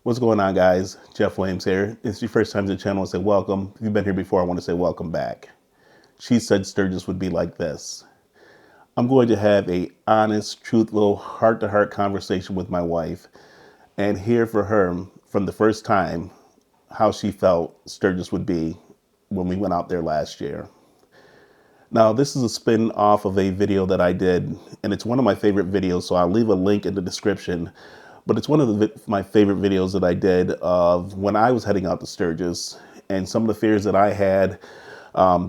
What's going on, guys? Jeff Williams here. If it's your first time to the channel, I say welcome. If you've been here before, I want to say welcome back. She said Sturgis would be like this. I'm going to have a honest, truthful, heart-to-heart conversation with my wife and hear for her from the first time how she felt Sturgis would be when we went out there last year. Now, this is a spin off of a video that I did, and it's one of my favorite videos, so I'll leave a link in the description. But it's one of my favorite videos that I did of when I was heading out to Sturgis and some of the fears that I had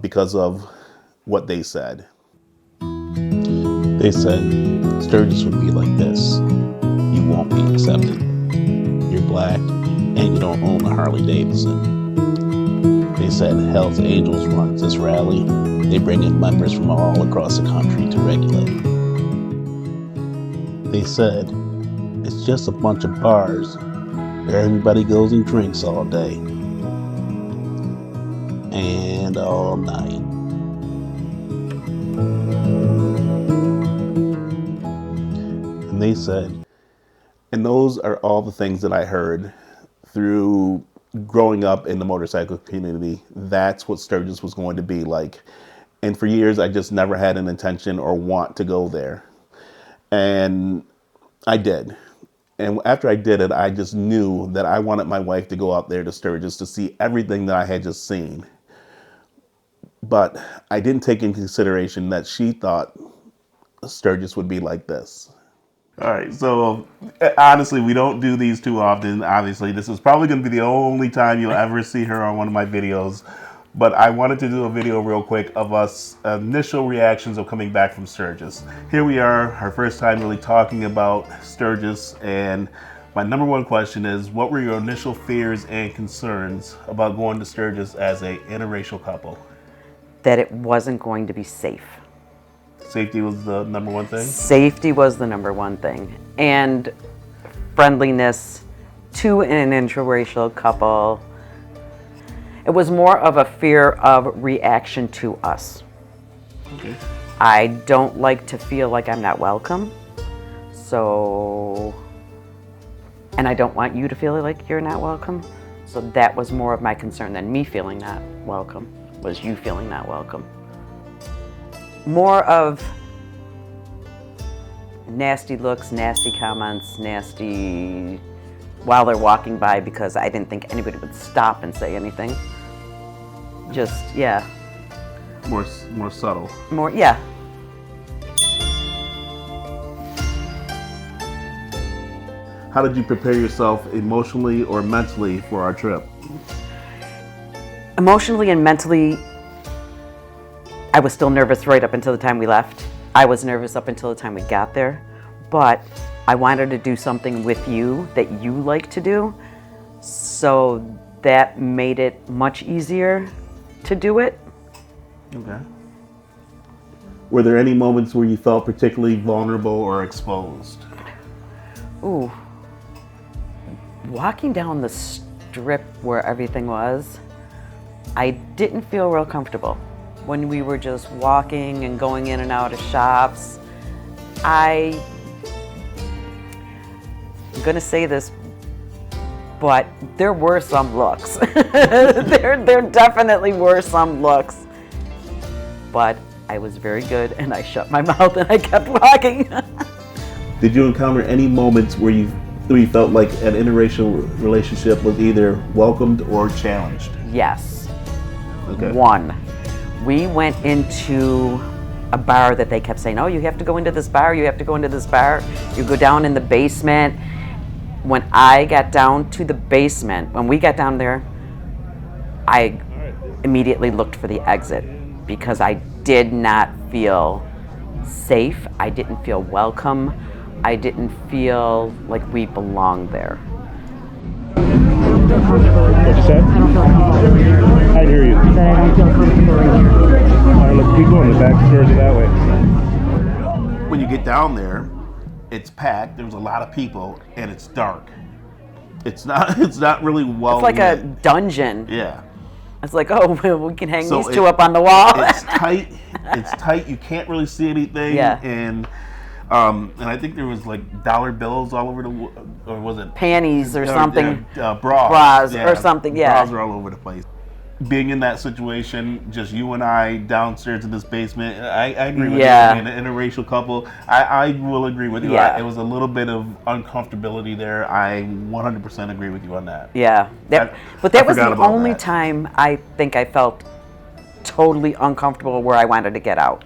because of what they said. They said Sturgis would be like this. You won't be accepted. You're black and you don't own a Harley-Davidson. They said Hell's Angels runs this rally. They bring in members from all across the country to regulate. They said it's just a bunch of bars where everybody goes and drinks all day and all night. And they said, and those are all the things that I heard through growing up in the motorcycle community. That's what Sturgis was going to be like. And for years, I just never had an intention or want to go there. And I did. And after I did it, I just knew that I wanted my wife to go out there to Sturgis to see everything that I had just seen. But I didn't take into consideration that she thought Sturgis would be like this. All right, so honestly, we don't do these too often. Obviously, this is probably going to be the only time you'll ever see her on one of my videos. But I wanted to do a video real quick of us initial reactions of coming back from Sturgis. Here we are, our first time really talking about Sturgis, and my number one question is, what were your initial fears and concerns about going to Sturgis as an interracial couple? That it wasn't going to be safe. Safety was the number one thing? Safety was the number one thing. And friendliness to an interracial couple. It was more of a fear of reaction to us. Okay. I don't like to feel like I'm not welcome. So, and I don't want you to feel like you're not welcome. So that was more of my concern than me feeling not welcome, was you feeling not welcome. More of nasty looks, nasty comments, nasty while they're walking by, because I didn't think anybody would stop and say anything. Just, yeah. More subtle. More, yeah. How did you prepare yourself emotionally or mentally for our trip? Emotionally and mentally, I was still nervous right up until the time we left. I was nervous up until the time we got there, but I wanted to do something with you that you like to do, so that made it much easier to do it. Okay. Were there any moments where you felt particularly vulnerable or exposed? Ooh. Walking down the strip where everything was, I didn't feel real comfortable. When we were just walking and going in and out of shops, I'm gonna say this, but there were some looks. there definitely were some looks. But I was very good and I shut my mouth and I kept walking. Did you encounter any moments where you felt like an interracial relationship was either welcomed or challenged? Yes. Okay. One. We went into a bar that they kept saying, oh, you have to go into this bar, you have to go into this bar. You go down in the basement. When I got down to the basement, when we got down there, I immediately looked for the exit because I did not feel safe. I didn't feel welcome. I didn't feel like we belonged there. What'd you say? I don't feel comfortable. I hear you. That I don't feel comfortable in here. All right, let's keep going. The back stairs are that way. When you get down there, it's packed. There's a lot of people, and it's dark. It's not really well. It's like lit. a dungeon. Yeah. It's like, oh, we can hang So these two up on the wall. It's tight. It's tight. You can't really see anything. Yeah. And And I think there was like dollar bills all over or was it Panties or something. bras, Or something, yeah. Bras are all over the place. Being in that situation, just you and I downstairs in this basement, I agree with Yeah. you. Being an interracial couple, I will agree with you. Yeah. It was a little bit of uncomfortability there. I 100% agree with you on that. Yeah. But I that was forgot the about only that. time I think I felt totally uncomfortable where I wanted to get out.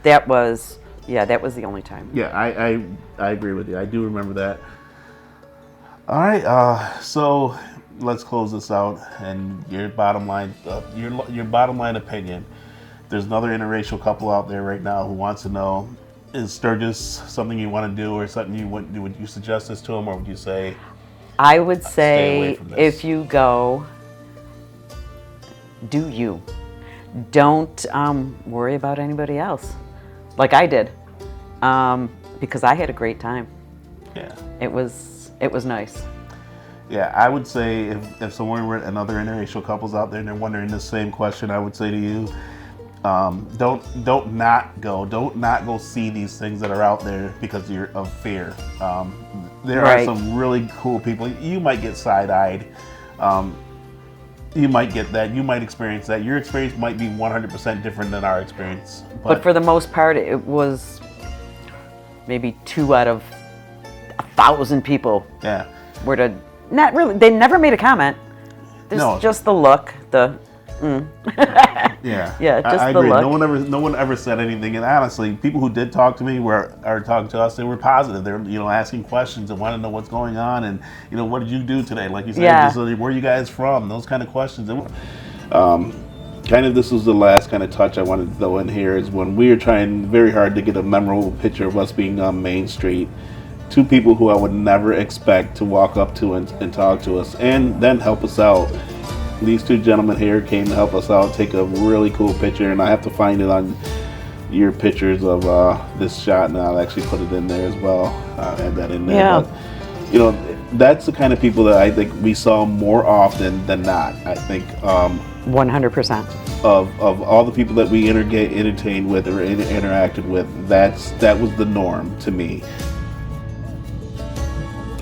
That was the only time. Yeah, I agree with you. I do remember that. All right, so let's close this out. And your bottom line, your bottom line opinion. There's another interracial couple out there right now who wants to know: is Sturgis something you want to do, or something you would do? Would you suggest this to them, or would you say? I would Stay away say from this. if you go, do you. Don't worry about anybody else, like I did, because I had a great time. Yeah. It was nice. Yeah, I would say if someone were another interracial couples out there and they're wondering the same question, I would say to you, don't not go see these things that are out there because you're of fear. There are Right. some really cool people. You might get side-eyed. You might get that. You might experience that. Your experience might be 100% different than our experience. But for the most part, it was maybe 2 out of 1,000 people yeah. were to not really. They never made a comment. No. Just the look, the. Yeah, Yeah, just I the agree. look. No one ever said anything. And honestly, people who did talk to me are talking to us. They were positive. They're asking questions and want to know what's going on and what did you do today? Like you said, Yeah. just, where are you guys from? Those kind of questions. Kind of this was the last kind of touch I wanted to throw in here is when we were trying very hard to get a memorable picture of us being on Main Street. 2 people who I would never expect to walk up to and talk to us and then help us out. These 2 gentlemen here came to help us out, take a really cool picture, and I have to find it on your pictures of this shot, and I'll actually put it in there as well. I'll add that in there. Yeah. But, that's the kind of people that I think we saw more often than not. I think 100%. of all the people that we entertained with or interacted with, that was the norm to me.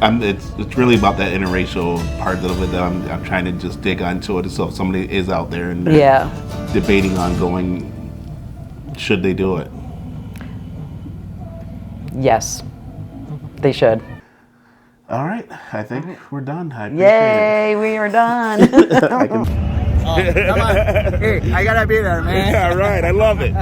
It's really about that interracial part of it that I'm trying to just dig onto it. So if somebody is out there and they're Yeah. debating on going, should they do it? Yes, they should. All right, I think we're done. I appreciate Yay, we are done. it. I can, Come on. Hey, I gotta be there, man. yeah, right. I love it.